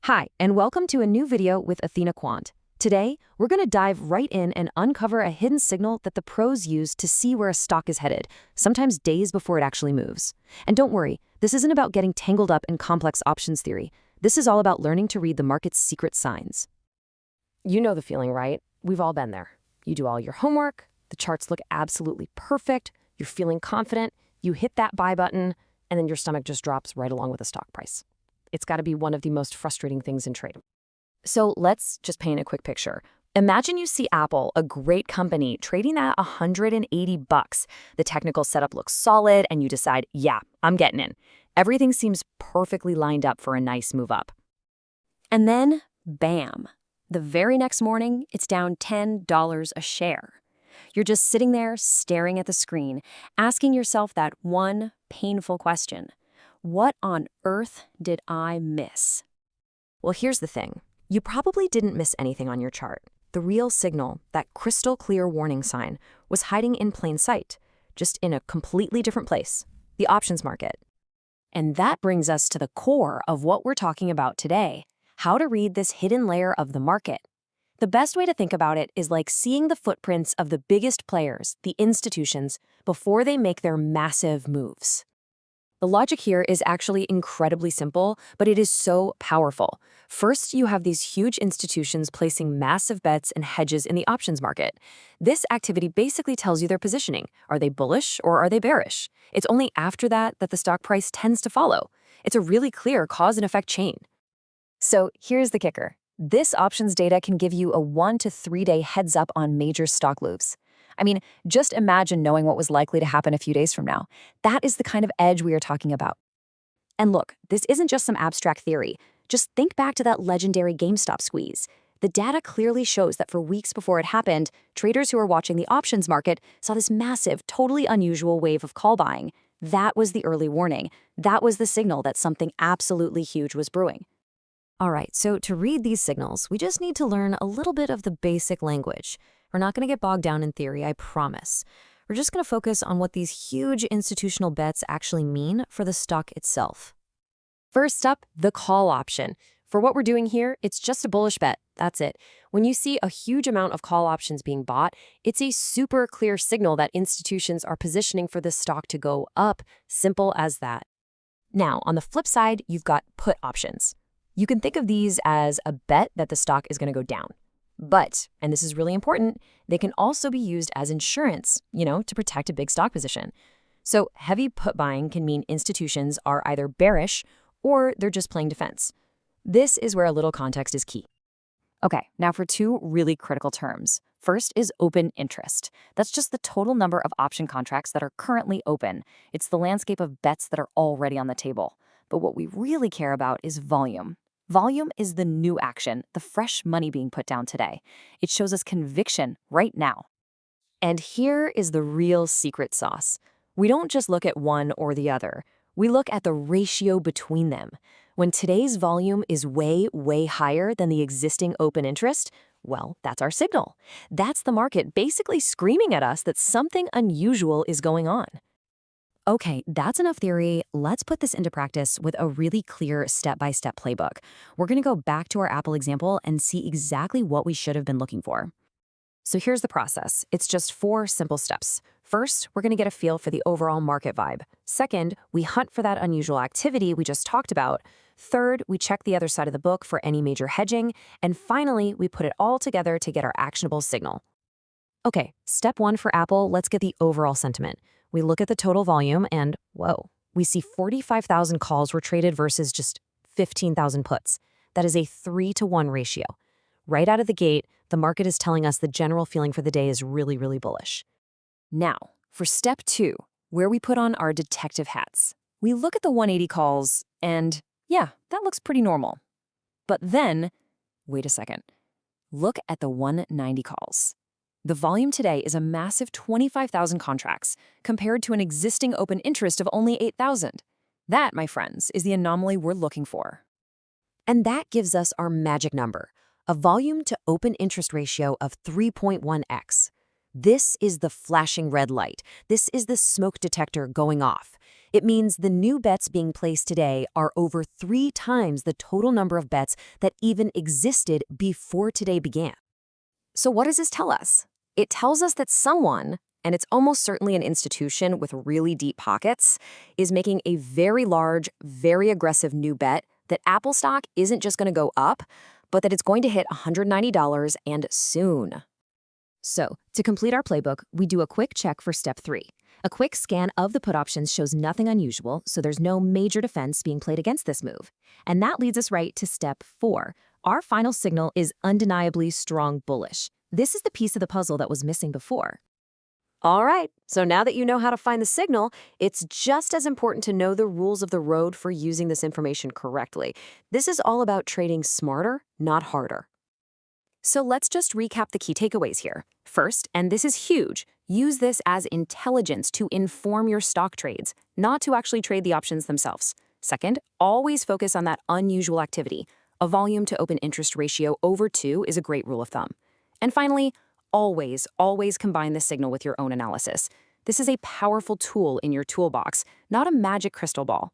Hi, and welcome to a new video with Athena Quant. Today, we're going to dive right in and uncover a hidden signal that the pros use to see where a stock is headed, sometimes days before it actually moves. And don't worry, this isn't about getting tangled up in complex options theory. This is all about learning to read the market's secret signs. You know the feeling, right? We've all been there. You do all your homework, the charts look absolutely perfect, you're feeling confident, you hit that buy button, and then your stomach just drops right along with the stock price. It's got to be one of the most frustrating things in trading. So let's just paint a quick picture. Imagine you see Apple, a great company, trading at $180. The technical setup looks solid, and you decide, yeah, I'm getting in. Everything seems perfectly lined up for a nice move up. And then, bam. The very next morning, it's down $10 a share. You're just sitting there staring at the screen, asking yourself that one painful question. What on earth did I miss? Well, here's the thing. You probably didn't miss anything on your chart. The real signal, that crystal clear warning sign, was hiding in plain sight, just in a completely different place, the options market. And that brings us to the core of what we're talking about today, how to read this hidden layer of the market. The best way to think about it is like seeing the footprints of the biggest players, the institutions, before they make their massive moves. The logic here is actually incredibly simple, but it is so powerful. First, you have these huge institutions placing massive bets and hedges in the options market. This activity basically tells you their positioning. Are they bullish or are they bearish? It's only after that that the stock price tends to follow. It's a really clear cause and effect chain. So here's the kicker. This options data can give you a 1 to 3 day heads up on major stock moves. I mean, just imagine knowing what was likely to happen a few days from now. That is the kind of edge we are talking about. And look, this isn't just some abstract theory. Just think back to that legendary GameStop squeeze. The data clearly shows that for weeks before it happened, traders who were watching the options market saw this massive, totally unusual wave of call buying. That was the early warning. That was the signal that something absolutely huge was brewing. All right, so to read these signals, we just need to learn a little bit of the basic language. We're not going to get bogged down in theory, I promise. We're just going to focus on what these huge institutional bets actually mean for the stock itself. First up, the call option. For what we're doing here, it's just a bullish bet. That's it. When you see a huge amount of call options being bought, it's a super clear signal that institutions are positioning for the stock to go up. Simple as that. Now, on the flip side, you've got put options. You can think of these as a bet that the stock is going to go down. But, and this is really important, they can also be used as insurance, to protect a big stock position. So heavy put buying can mean institutions are either bearish or they're just playing defense. This is where a little context is key. Okay, now for two really critical terms. First is open interest. That's just the total number of option contracts that are currently open. It's the landscape of bets that are already on the table. But what we really care about is volume. Volume is the new action, the fresh money being put down today. It shows us conviction right now. And here is the real secret sauce. We don't just look at one or the other. We look at the ratio between them. When today's volume is way, way higher than the existing open interest, well, that's our signal. That's the market basically screaming at us that something unusual is going on. Okay, that's enough theory. Let's put this into practice with a really clear step-by-step playbook. We're going to go back to our Apple example and see exactly what we should have been looking for. So here's the process. It's just 4 simple steps. First, we're going to get a feel for the overall market vibe. Second, we hunt for that unusual activity we just talked about. Third, we check the other side of the book for any major hedging. And finally, we put it all together to get our actionable signal. Okay, step 1 for Apple, let's get the overall sentiment. We look at the total volume and, whoa, we see 45,000 calls were traded versus just 15,000 puts. That is a 3-to-1 ratio. Right out of the gate, the market is telling us the general feeling for the day is really, really bullish. Now, for step 2, where we put on our detective hats. We look at the 180 calls and, yeah, that looks pretty normal. But then, wait a second, look at the 190 calls. The volume today is a massive 25,000 contracts compared to an existing open interest of only 8,000. That, my friends, is the anomaly we're looking for. And that gives us our magic number, a volume to open interest ratio of 3.1x. This is the flashing red light. This is the smoke detector going off. It means the new bets being placed today are over 3 times the total number of bets that even existed before today began. So what does this tell us? It tells us that someone, and it's almost certainly an institution with really deep pockets, is making a very large, very aggressive new bet that Apple stock isn't just going to go up, but that it's going to hit $190 and soon. So, to complete our playbook, we do a quick check for step 3. A quick scan of the put options shows nothing unusual, so there's no major defense being played against this move. And that leads us right to step 4. Our final signal is undeniably strong bullish. This is the piece of the puzzle that was missing before. All right, so now that you know how to find the signal, it's just as important to know the rules of the road for using this information correctly. This is all about trading smarter, not harder. So let's just recap the key takeaways here. First, and this is huge, use this as intelligence to inform your stock trades, not to actually trade the options themselves. Second, always focus on that unusual activity. A volume to open interest ratio over 2 is a great rule of thumb. And finally, always combine the signal with your own analysis. This is a powerful tool in your toolbox, not a magic crystal ball.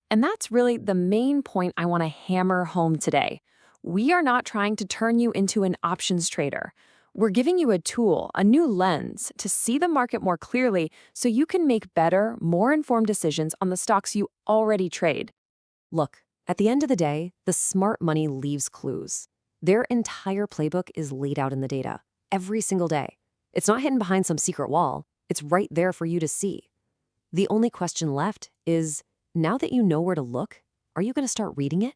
And that's really the main point I want to hammer home today. We are not trying to turn you into an options trader. We're giving you a tool, a new lens, to see the market more clearly so you can make better, more informed decisions on the stocks you already trade. Look, at the end of the day, the smart money leaves clues. Their entire playbook is laid out in the data, every single day. It's not hidden behind some secret wall. It's right there for you to see. The only question left is, now that you know where to look, are you going to start reading it?